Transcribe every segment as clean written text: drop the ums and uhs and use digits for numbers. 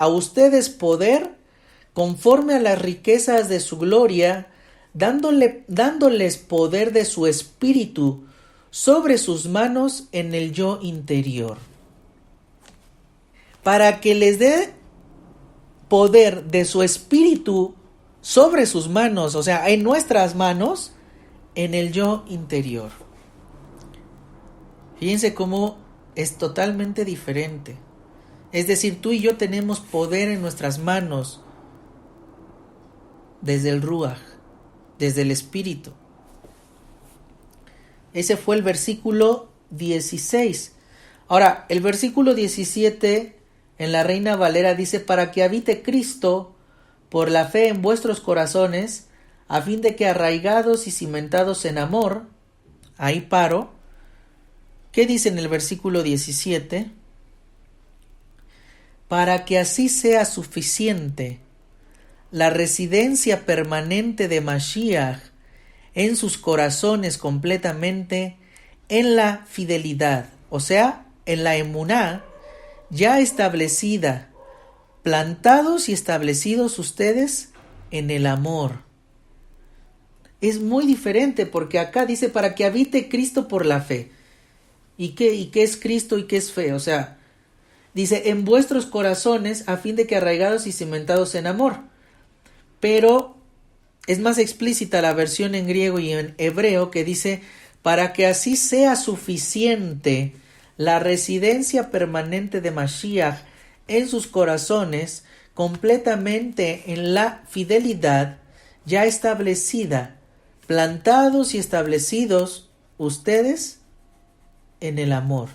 a ustedes poder conforme a las riquezas de su gloria, dándoles poder de su espíritu sobre sus manos en el yo interior, para que les dé poder de su espíritu sobre sus manos, o sea, en nuestras manos, en el yo interior. Fíjense cómo es totalmente diferente. Es decir, tú y yo tenemos poder en nuestras manos desde el Ruach, desde el Espíritu. Ese fue el versículo 16. Ahora, el versículo 17 en la Reina Valera dice: para que habite Cristo por la fe en vuestros corazones, a fin de que arraigados y cimentados en amor, ahí paro. ¿Qué dice en el versículo 17? Para que así sea suficiente la residencia permanente de Mashiach en sus corazones completamente en la fidelidad, o sea, en la emuná ya establecida, plantados y establecidos ustedes en el amor. Es muy diferente porque acá dice para que habite Cristo por la fe. ¿Y qué es Cristo y qué es fe? O sea, dice en vuestros corazones a fin de que arraigados y cimentados en amor. Pero es más explícita la versión en griego y en hebreo que dice para que así sea suficiente la residencia permanente de Mashiach en sus corazones completamente en la fidelidad ya establecida, plantados y establecidos ustedes en el amor.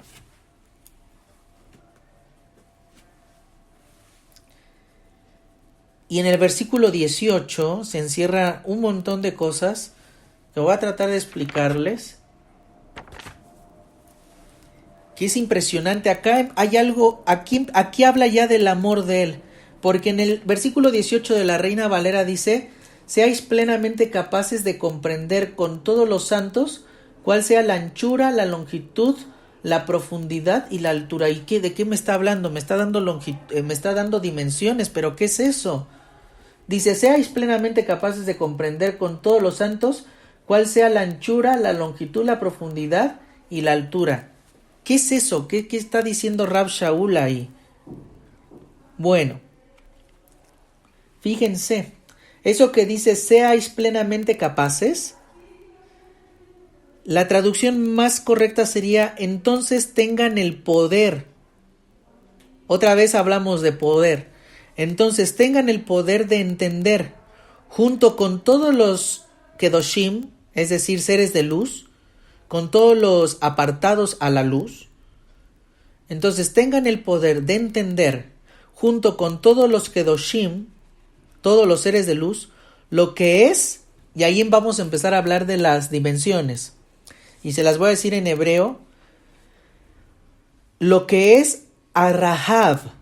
Y en el versículo 18 se encierra un montón de cosas que voy a tratar de explicarles, que es impresionante. Acá hay algo, aquí habla ya del amor de Él, porque en el versículo 18 de la Reina Valera dice: seáis plenamente capaces de comprender con todos los santos cuál sea la anchura, la longitud, la profundidad y la altura. ¿Y de qué me está hablando? Me está dando dimensiones, pero ¿qué es eso? Dice: seáis plenamente capaces de comprender con todos los santos cuál sea la anchura, la longitud, la profundidad y la altura. ¿Qué es eso? ¿Qué está diciendo Rab Shaul ahí? Bueno, fíjense, eso que dice seáis plenamente capaces, la traducción más correcta sería entonces tengan el poder. Otra vez hablamos de poder. Entonces tengan el poder de entender, junto con todos los Kedoshim, es decir, seres de luz, con todos los apartados a la luz. Entonces tengan el poder de entender, junto con todos los Kedoshim, todos los seres de luz, lo que es, y ahí vamos a empezar a hablar de las dimensiones. Y se las voy a decir en hebreo, lo que es Arahav.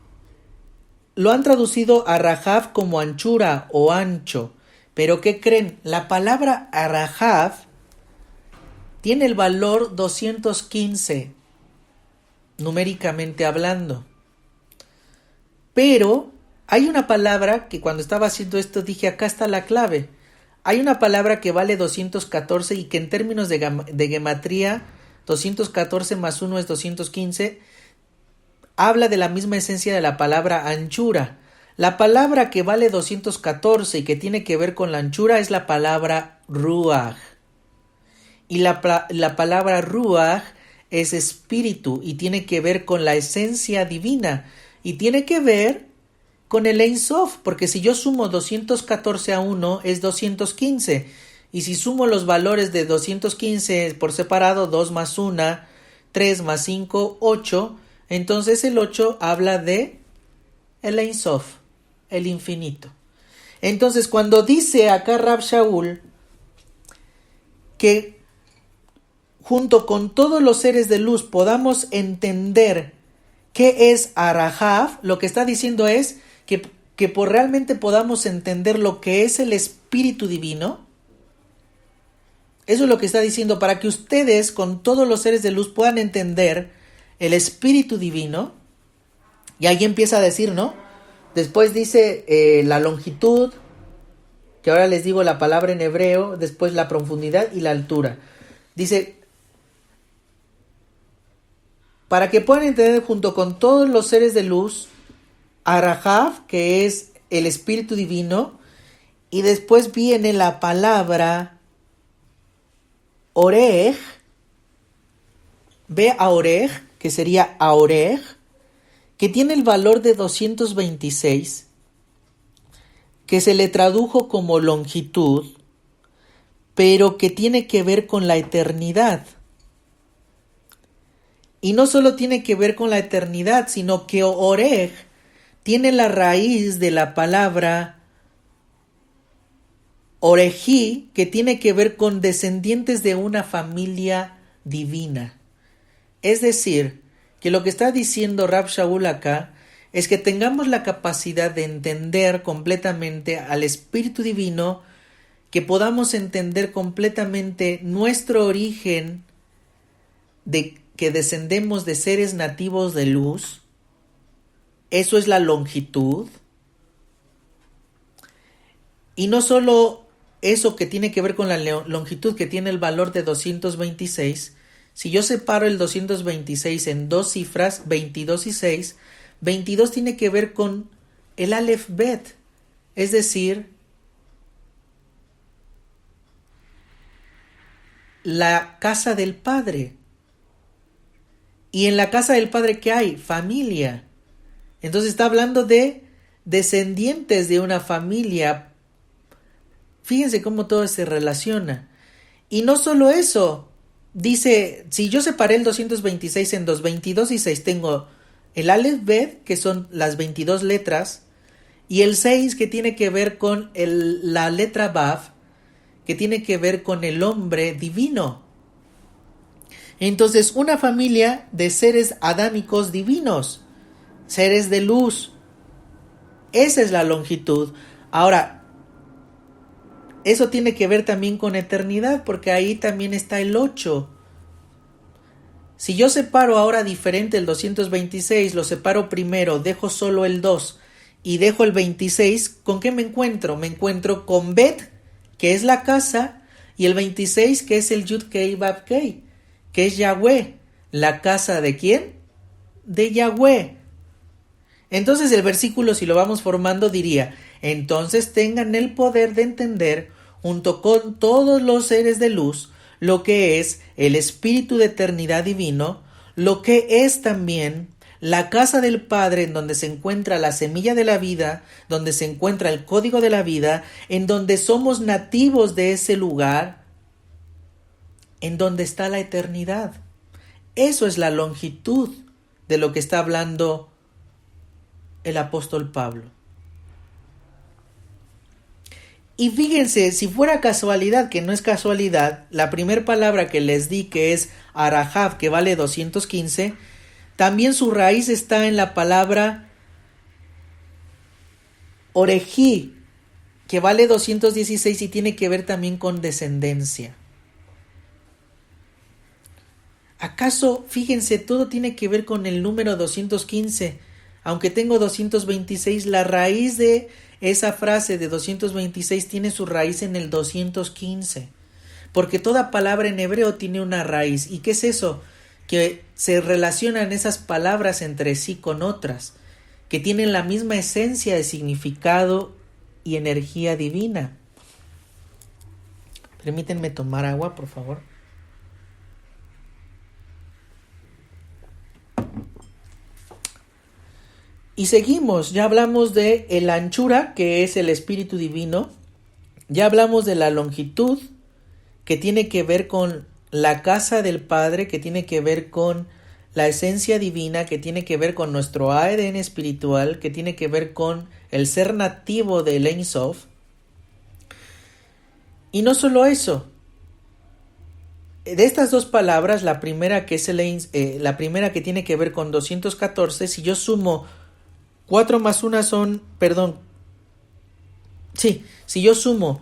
Lo han traducido Arahav como anchura o ancho, pero ¿qué creen? La palabra Arahav tiene el valor 215, numéricamente hablando. Pero hay una palabra que cuando estaba haciendo esto dije, acá está la clave. Hay una palabra que vale 214 y que en términos de gematría, 214 más 1 es 215, habla de la misma esencia de la palabra anchura. La palabra que vale 214 y que tiene que ver con la anchura es la palabra ruach. Y la palabra ruach es espíritu y tiene que ver con la esencia divina. Y tiene que ver con el Ein Sof, porque si yo sumo 214 a 1 es 215. Y si sumo los valores de 215 por separado, 2 más 1, 3 más 5, 8, entonces el 8 habla de el Ein Sof, el infinito. Entonces cuando dice acá Rab Shaul que junto con todos los seres de luz podamos entender qué es Arahav, lo que está diciendo es que por realmente podamos entender lo que es el Espíritu Divino. Eso es lo que está diciendo, para que ustedes con todos los seres de luz puedan entender el Espíritu Divino. Y ahí empieza a decir, ¿no? Después dice la longitud, que ahora les digo la palabra en hebreo, después la profundidad y la altura. Dice, para que puedan entender junto con todos los seres de luz, Arahav, que es el Espíritu Divino, y después viene la palabra Orej, ve a Orej, que sería Aorej, que tiene el valor de 226, que se le tradujo como longitud, pero que tiene que ver con la eternidad. Y no solo tiene que ver con la eternidad, sino que Orej tiene la raíz de la palabra Orejí, que tiene que ver con descendientes de una familia divina. Es decir, que lo que está diciendo Rab Shaul acá es que tengamos la capacidad de entender completamente al Espíritu Divino, que podamos entender completamente nuestro origen, de que descendemos de seres nativos de luz. Eso es la longitud. Y no solo eso que tiene que ver con la longitud, que tiene el valor de 226, si yo separo el 226 en dos cifras, 22 y 6, 22 tiene que ver con el Aleph Bet, es decir, la casa del Padre. Y en la casa del Padre, ¿qué hay? Familia. Entonces está hablando de descendientes de una familia. Fíjense cómo todo se relaciona. Y no solo eso, dice, si yo separé el 226 en 2, 22 y 6, tengo el Aleph Bet, que son las 22 letras, y el 6, que tiene que ver con la letra Vav, que tiene que ver con el hombre divino. Entonces, una familia de seres adámicos divinos, seres de luz. Esa es la longitud. Ahora, eso tiene que ver también con eternidad, porque ahí también está el 8. Si yo separo ahora diferente el 226, lo separo primero, dejo solo el 2 y dejo el 26, ¿con qué me encuentro? Me encuentro con Bet, que es la casa, y el 26, que es el Yud Kei Vav Kei, que es Yahweh. ¿La casa de quién? De Yahweh. Entonces el versículo, si lo vamos formando, diría, entonces tengan el poder de entender, junto con todos los seres de luz, lo que es el espíritu de eternidad divino, lo que es también la casa del Padre, en donde se encuentra la semilla de la vida, donde se encuentra el código de la vida, en donde somos nativos de ese lugar, en donde está la eternidad. Eso es la longitud de lo que está hablando el apóstol Pablo. Y fíjense, si fuera casualidad, que no es casualidad, la primera palabra que les di, que es Arahav, que vale 215, también su raíz está en la palabra Orejí, que vale 216 y tiene que ver también con descendencia. ¿Acaso, fíjense, todo tiene que ver con el número 215? Aunque tengo 226, la raíz de esa frase de 226 tiene su raíz en el 215. Porque toda palabra en hebreo tiene una raíz. ¿Y qué es eso? Que se relacionan esas palabras entre sí con otras, que tienen la misma esencia de significado y energía divina. Permítanme tomar agua, por favor. Y seguimos, ya hablamos de el anchura, que es el espíritu divino, ya hablamos de la longitud, que tiene que ver con la casa del Padre, que tiene que ver con la esencia divina, que tiene que ver con nuestro ADN espiritual, que tiene que ver con el ser nativo del Ein Sof. Y no solo eso, de estas dos palabras, la primera que es la primera que tiene que ver con 214, si yo sumo 4 más 1 son, si yo sumo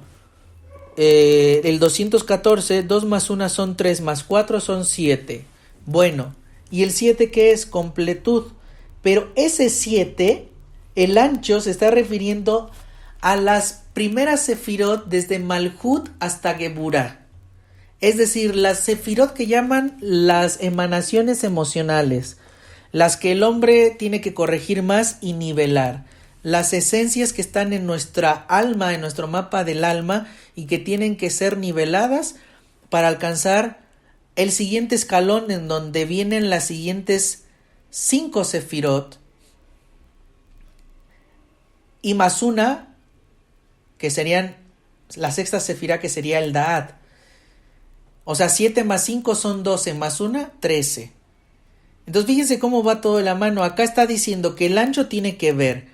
el 214, 2 más 1 son 3, más 4 son 7. Bueno, ¿y el 7 qué es? Completud. Pero ese 7 el ancho se está refiriendo a las primeras sefirot desde Malhut hasta Geburah. Es decir, las sefirot que llaman las emanaciones emocionales, las que el hombre tiene que corregir más y nivelar, las esencias que están en nuestra alma, en nuestro mapa del alma, y que tienen que ser niveladas para alcanzar el siguiente escalón en donde vienen las siguientes 5 sefirot y más una, que serían la sexta sefirá, que sería el Da'at. O sea, 7 más 5 son 12, más una, 13. Entonces fíjense cómo va todo de la mano. Acá está diciendo que el ancho tiene que ver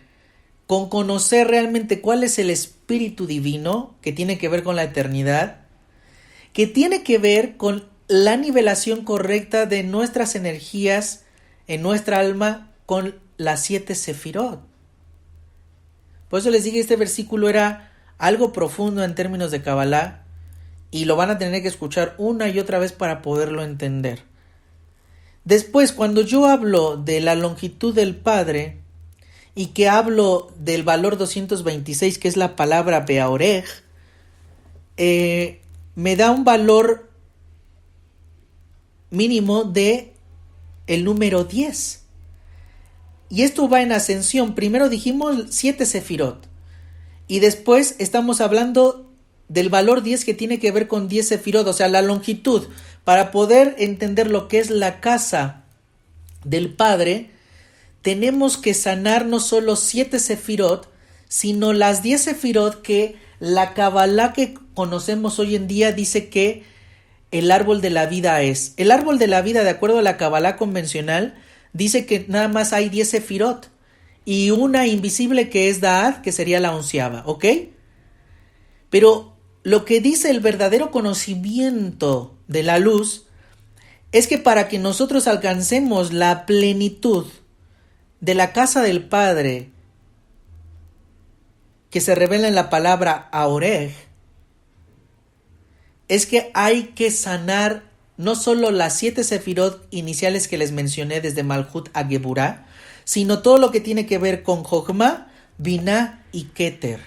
con conocer realmente cuál es el espíritu divino, que tiene que ver con la eternidad, que tiene que ver con la nivelación correcta de nuestras energías en nuestra alma con las 7 sefirot. Por eso les dije, este versículo era algo profundo en términos de Kabbalah y lo van a tener que escuchar una y otra vez para poderlo entender. Después, cuando yo hablo de la longitud del Padre y que hablo del valor 226, que es la palabra Beaorej, me da un valor mínimo de el número 10. Y esto va en ascensión. Primero dijimos 7 sefirot. Y después estamos hablando del valor 10, que tiene que ver con 10 sefirot, o sea, la longitud. Para poder entender lo que es la casa del Padre, tenemos que sanar no solo 7 sefirot, sino las 10 sefirot que la Kabbalah que conocemos hoy en día dice que el árbol de la vida es. El árbol de la vida, de acuerdo a la Kabbalah convencional, dice que nada más hay 10 sefirot y una invisible que es Da'at, que sería la 11ª, ¿ok? Pero lo que dice el verdadero conocimiento de la luz es que para que nosotros alcancemos la plenitud de la casa del Padre, que se revela en la palabra Aorej, es que hay que sanar no solo las 7 sefirot iniciales que les mencioné desde Malhut a Geburah, sino todo lo que tiene que ver con Jochma, Binah y Keter.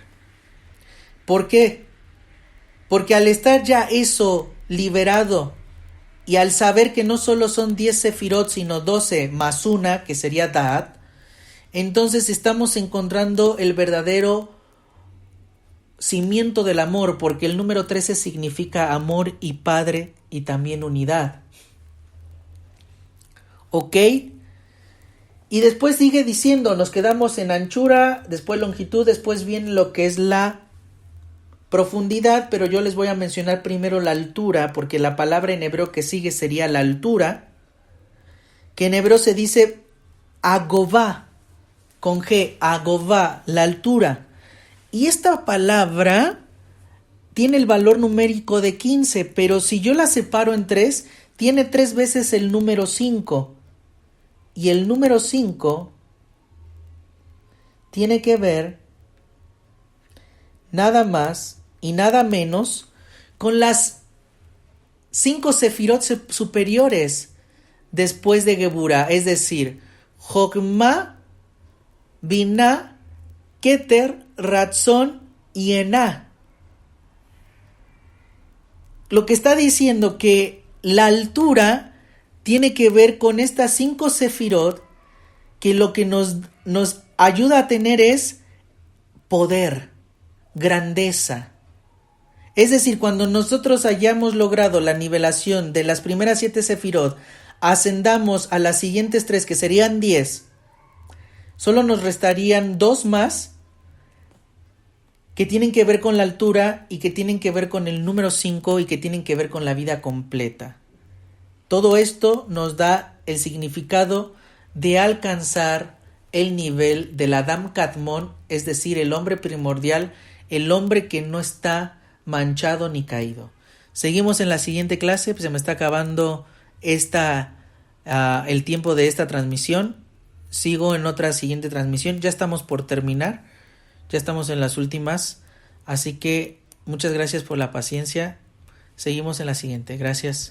¿Por qué? Porque al estar ya eso liberado y al saber que no solo son 10 sefirot, sino 12 más una, que sería Da'at, entonces estamos encontrando el verdadero cimiento del amor, porque el número 13 significa amor y padre y también unidad. ¿Ok? Y después sigue diciendo, nos quedamos en anchura, después longitud, después viene lo que es la profundidad, pero yo les voy a mencionar primero la altura, porque la palabra en hebreo que sigue sería la altura, que en hebreo se dice agová, con G, agová, la altura. Y esta palabra tiene el valor numérico de 15, pero si yo la separo en 3, tiene 3 veces el número 5. Y el número 5 tiene que ver nada más y nada menos con las 5 sefirot superiores después de Geburah, es decir, Jochma, Binah, Keter, Ratzon y Ená. Lo que está diciendo que la altura tiene que ver con estas 5 sefirot, que lo que nos ayuda a tener es poder, grandeza. Es decir, cuando nosotros hayamos logrado la nivelación de las primeras 7 sefirot, ascendamos a las siguientes 3, que serían 10, solo nos restarían 2 más, que tienen que ver con la altura y que tienen que ver con el número 5 y que tienen que ver con la vida completa. Todo esto nos da el significado de alcanzar el nivel del Adam Kadmon, es decir, el hombre primordial, el hombre que no está manchado ni caído. Seguimos en la siguiente clase, pues se me está acabando el tiempo de esta transmisión. Sigo en otra siguiente transmisión, ya estamos por terminar, ya estamos en las últimas, así que muchas gracias por la paciencia. Seguimos en la siguiente, gracias.